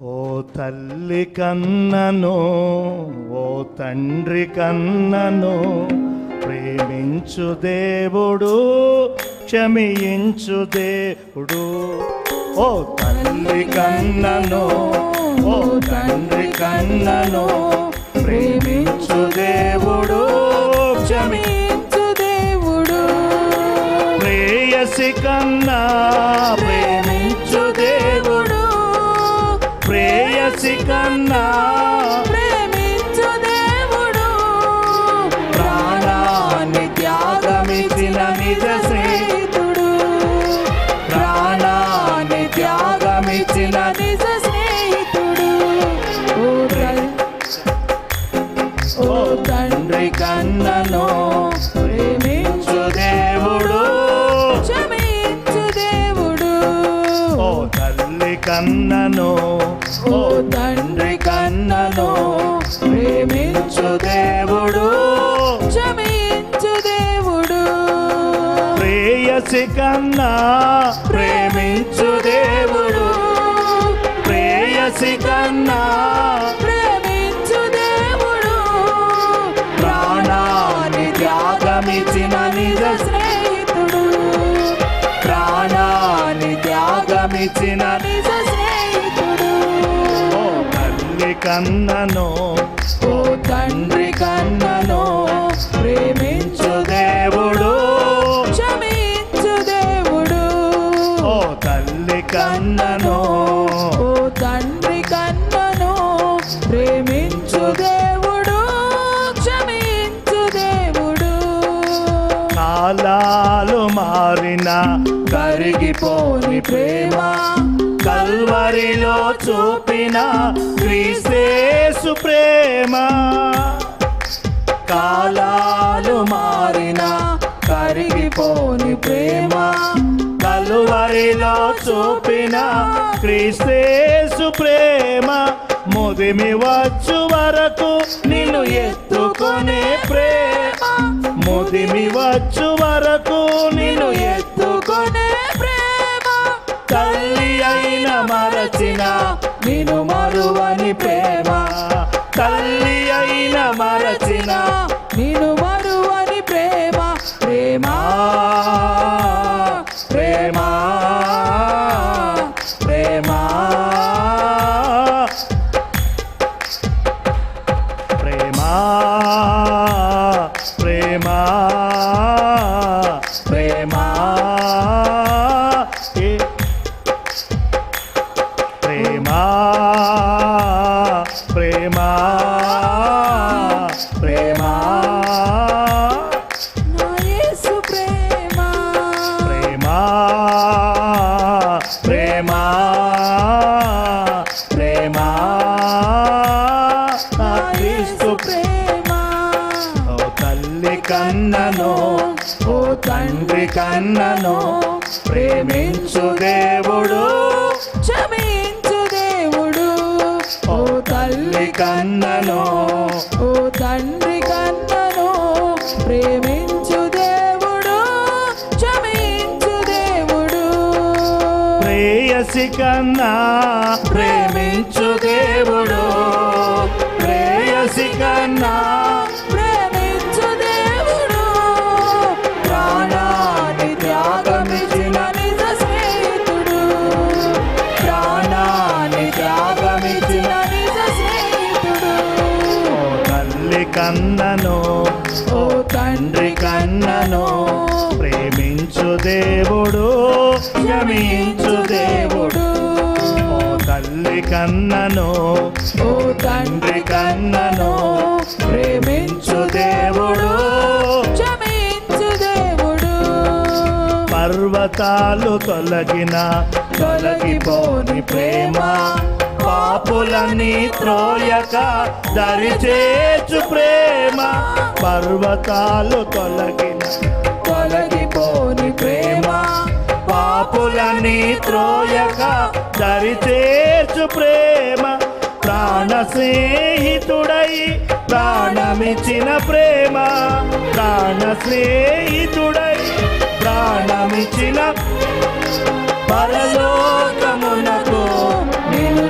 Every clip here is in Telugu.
ఓ తల్లి కన్నను, ఓ తండ్రి కన్నను, ప్రేమించు దేవుడు, క్షమించు దేవుడు. ఓ తల్లి కన్నను, ఓ తండ్రి కన్నను, ప్రేమించు దేవుడు, క్షమించు దేవుడు. ప్రేయసి కన్నా ప్రేమించు దేవుడు, ప్రేయసి కన్నా ప్రేమించు దేవుడు. ప్రాణాన్ని త్యాగమిచ్చిన నిజ స్నేహితుడు, ప్రాణాన్ని త్యాగమిచ్చిన నిజ స్నేహితుడు. ఓ తండ్రి కన్నను, ప్రేమించు దేవుడు, క్షమించు దేవుడు. ఓ తల్లి కన్నను, ఓ తండ్రి కన్నను, ప్రేమించు దేవుడు, క్షమించు దేవుడు. ప్రేయసి కన్నా ప్రేమించు దేవుడు, ప్రేయసి కన్నా ప్రేమించు దేవుడు. ప్రాణాన్ని త్యాగమిచ్చిన నిజ స్నేహితుడు, ప్రాణాన్ని త్యాగమిచ్చిన నిజ స్నేహితుడు. ఓ తల్లి కన్నను, ఓ తండ్రి కన్నను, ప్రేమించు దేవుడు, క్షమించు దేవుడు. ఓ తల్లి కన్నను, ఓ తండ్రి కన్నను, ప్రేమించు దేవుడు, క్షమించు దేవుడు. కాలాలు మారిన కరిగిపోని ప్రేమ, కల్వరిలో చూపిన క్రీస్తు ప్రేమ. కాలాలు మారిన కరిగిపోని ప్రేమ, కల్వరిలో చూపిన క్రీస్తు ప్రేమ. ముదిమి వచ్చు వరకు నిన్ను ఎత్తుకొనే ప్రేమ, ముదిమి వచ్చు వరకు నిన్ను ఎత్తుకొనే ప్రేమ. తల్లి అయిన మరచిన నిన్ను మరువని ప్రేమ, తల్లి అయిన మరచిన నిన్ను మరువని ప్రేమ. ప్రేమ ప్రేమ ప్రేమ ప్రేమ ప్రేమ ప్రేమ ప్రేమ ప్రేమ ప్రేమ నా యేసు ప్రేమ. ప్రేమ ప్రేమ ప్రేమ నా యేసు ప్రేమ. ఓ తల్లి కన్నను, ఓ తండ్రి కన్నను, ప్రేమించు దేవుడు, క్షమించు దేవుడు. ఓ తల్లి కన్నను, ఓ తండ్రి కన్నను, ప్రేమించు దేవుడు, క్షమించు దేవుడు. ప్రేయసి కన్నా ప్రేమించు దేవుడు, ప్రేయసి కన్నా ప్రేమించు దేవుడు. ప్రాణాన్ని త్యాగమిచ్చిన నిజ స్నేహితుడు, ప్రాణాన్ని త్యాగమిచ్చిన నిజ స్నేహితుడు. ఓ తల్లి కన్నను, ఓ తండ్రి కన్నను, ప్రేమించు దేవుడు, క్షమించు దేవుడు. ఓ తల్లి కన్నను, ఓ తండ్రి కన్నను, ప్రేమించు దేవుడు, క్షమించు దేవుడు. పర్వతాలు తొలగిన తొలగిపోని ప్రేమ, పాపులని త్రోయక దరిచేర్చు ప్రేమ. పర్వతాలు తొలగిన తొలగిపోని ప్రేమ, పాపులని త్రోయక దరిచేర్చు ప్రేమ. ప్రాణ స్నేహితుడై ప్రాణమిచ్చిన ప్రేమ, ప్రాణ స్నేహితుడై ప్రాణమిచ్చిన పరలోకమునకు నిన్ను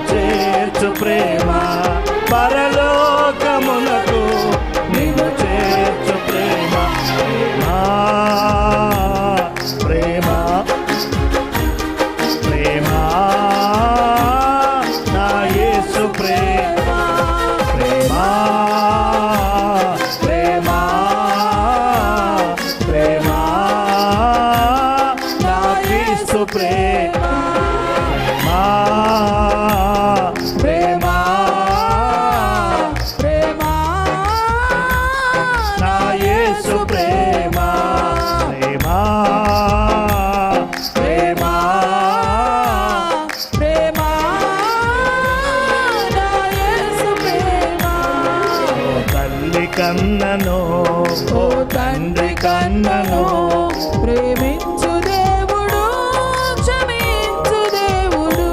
కన్నను ఓ తండ్రి కన్నను ప్రేమించు దేవుడు క్షమించు దేవుడు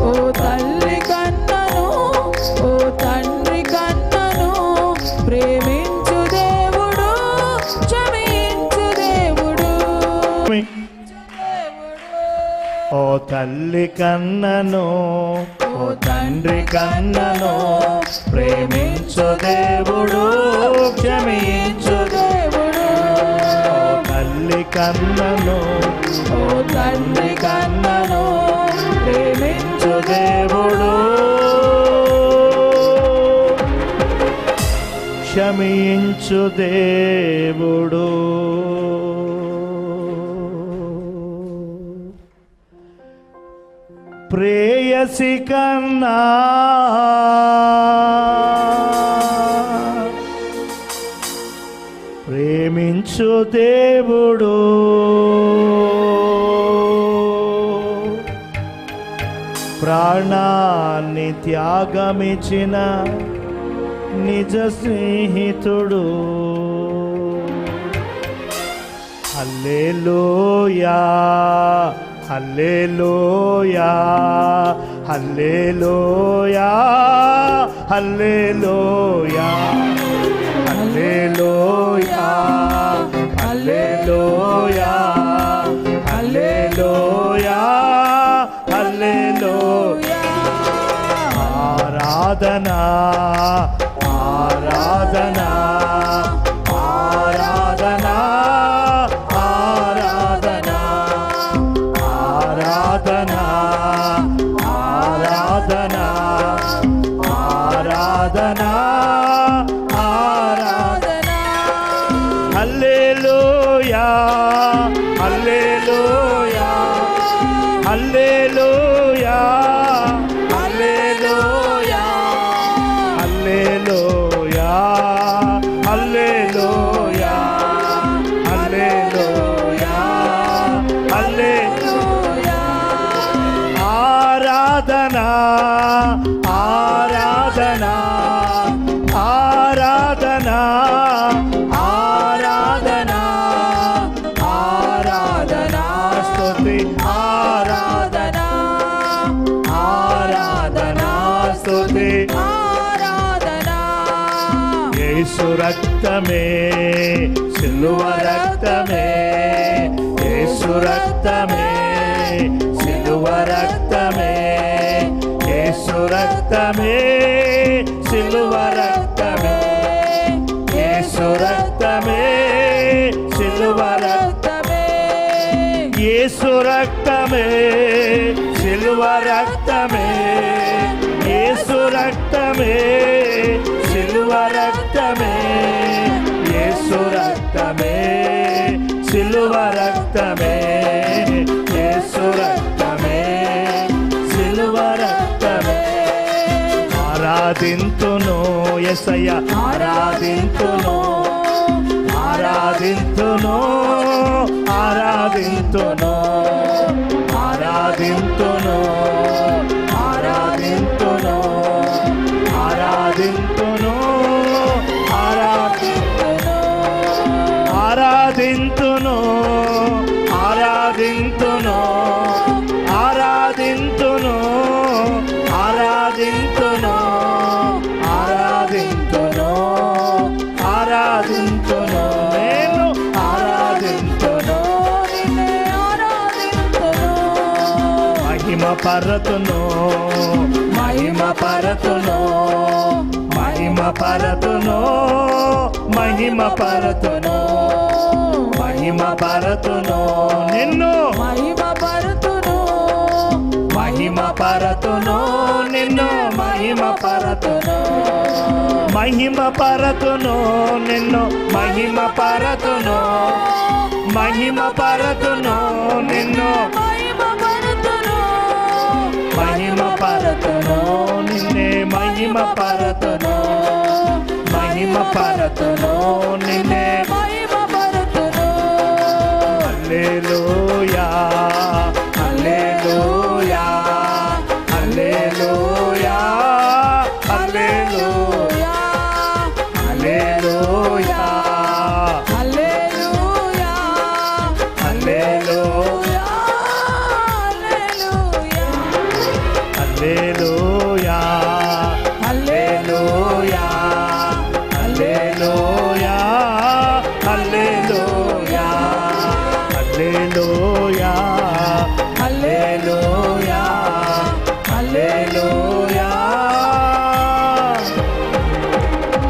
ఓ తల్లి కన్నను ఓ తండ్రి కన్నను ప్రేమించు దేవుడు క్షమించు దేవుడు ఓ తల్లి కన్నను ఓ తండ్రి కన్నను ప్రేమించు దేవుడు క్షమించు దేవుడు ఓ తల్లి కన్నను ఓ తండ్రి కన్నను ప్రేమించు దేవుడు క్షమించు దేవుడు ప్రేయసి కన్నా ప్రేమించు దేవుడు ప్రాణాన్ని త్యాగమిచిన నిజ స్నేహితుడు హల్లెలూయా hallelujah hallelujah hallelujah hallelujah hallelujah hallelujah హల్లెలూయా ఆరాధనా ఆరాధనా ఆరాధనా ఆరాధనా ఆరాధనా ఆరాధనా ఆరాధనా ఆరాధనా హల్లెలూయా hallelujah hallelujah hallelujah hallelujah hallelujah hallelujah హల్లెలూయా ఆరాధనా ఆరాధనా ఆరాధనా ఆరాధనా ఆరాధనా స్తుతి ఆరాధనా ఆరాధనా స్తుతి ఆరాధనా యేసు రక్తమే సిలువ రక్తమే యేసు రక్తమే సిలువ రక్తమే యేసు రక్తమే సిలువ రక్తమే యేసు రక్తమే సిలువ రక్తమే యేసు రక్తమే సిలువ రక్తమే యేసు రక్తమే సిలువ రక్తమే యేసు రక్తమే సిలువ రక్తమే యేసు రక్తమే సిలువ రక్తమే ఆరాధింతును యేసయ్య ఆరాధింతును ఆరాధింతును ఆరాధింతును ఆరాధింతును ఆరాధింతును ఆరాధింతును ఆరాధింతును ఆరాధింతును ఆరాధింతును ఆరాధింతును ఆరాధింతును ఆరాధింతును నేను ఆరాధింతును నిన్నే ఆరాధింతును మహిమ పరతును మహిమ పరతును మహిమ పరతును మహిమ పరతును మహిమ పరతును నిన్ను మహిమ పరుతును మహిమ పరతును నిన్ను మహిమ పరతును మహిమ పరతును నిన్ను మహిమ పరతును మహిమ పరతును నిన్ను మహిమ పరుతును మహిమ పరతును నిన్నే మహిమ పరతును మహిమ పరతును నిన్నే మహిమ పరుతును hallelujah hallelujah hallelujah hallelujah hallelujah hallelujah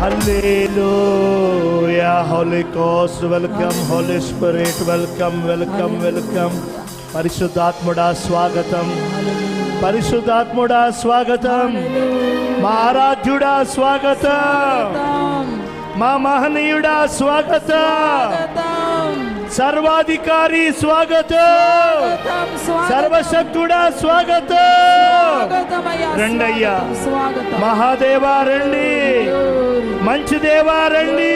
hallelujah. Holy ghost welcome, holy spirit welcome, welcome, welcome. పరిశుద్ధాత్ముడా స్వాగతం, పరిశుద్ధాత్ముడా స్వాగతం, మా ఆరాధ్యుడా స్వాగతం, మా మహనీయుడా స్వాగతం, సర్వాధికారి స్వాగతం, సర్వశక్తుడా స్వాగతం. రండయ్యా మహాదేవా రండి, మంచి దేవా రండి,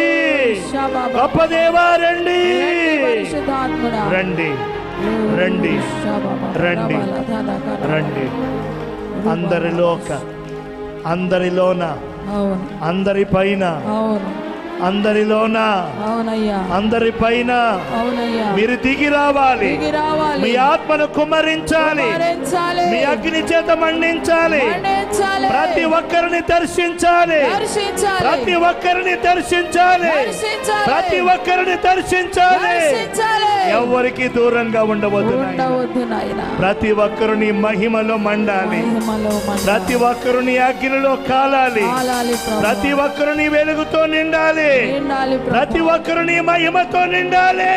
గొప్ప దేవా రండి, రండి రండి రండి రండి. అందరిలోన అందరిపైన అందరిలోన అందరిపైన మీరు దిగి రావాలి, మీ ఆత్మను కుమ్మరించాలి, మీ అగ్ని చేత మండించాలి, ప్రతి ఒక్కరిని దర్శించాలి, ప్రతి ఒక్కరిని దర్శించాలి, ప్రతి ఒక్కరిని దర్శించాలి. ఎవరికి దూరంగా ఉండవద్దు నాయన. ప్రతి ఒక్కరిని మహిమలో మండాలి, ప్రతి ఒక్కరిని అగ్నిలో కాలాలి, ప్రతి ఒక్కరిని వెలుగుతో నిండాలి, ప్రతి ఒక్కరిని మహిమతో నిండాలి.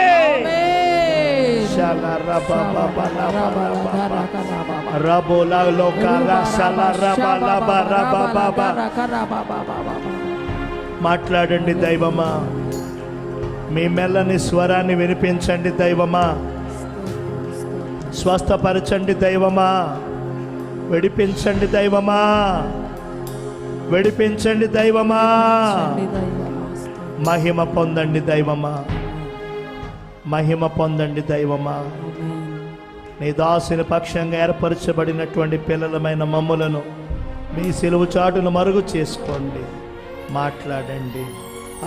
మాట్లాడండి దైవమా, మీ మెల్లని స్వరాన్ని వినిపించండి దైవమా, స్వస్థపరచండి దైవమా, విడిపించండి దైవమా, విడిపించండి దైవమా. మహిమ పొందండి దైవమా, మహిమ పొందండి దైవమా. నీ దాసుని పక్షంగా ఏర్పరచబడినటువంటి పిల్లలమైన మమ్ములను మీ సిలువు చాటును మరుగు చేసుకోండి. మాట్లాడండి,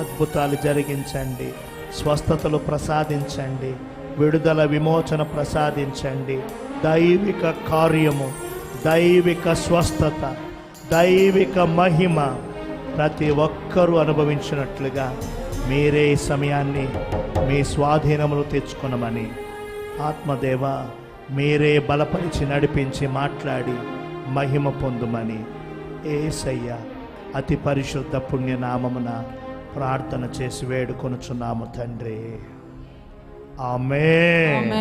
అద్భుతాలు జరిగించండి, స్వస్థతలు ప్రసాదించండి, విడుదల విమోచన ప్రసాదించండి. దైవిక కార్యము, దైవిక స్వస్థత, దైవిక మహిమ ప్రతి ఒక్కరూ అనుభవించినట్లుగా మీరే ఈ సమయాన్ని మీ స్వాధీనములు తెచ్చుకునమని ఆత్మదేవ మీరే బలపరిచి నడిపించి మాట్లాడి మహిమ పొందుమని యేసయ్య అతి పరిశుద్ధ పుణ్యనామమున ప్రార్థన చేసి వేడుకొనుచున్నాము తండ్రి. ఆమేన్.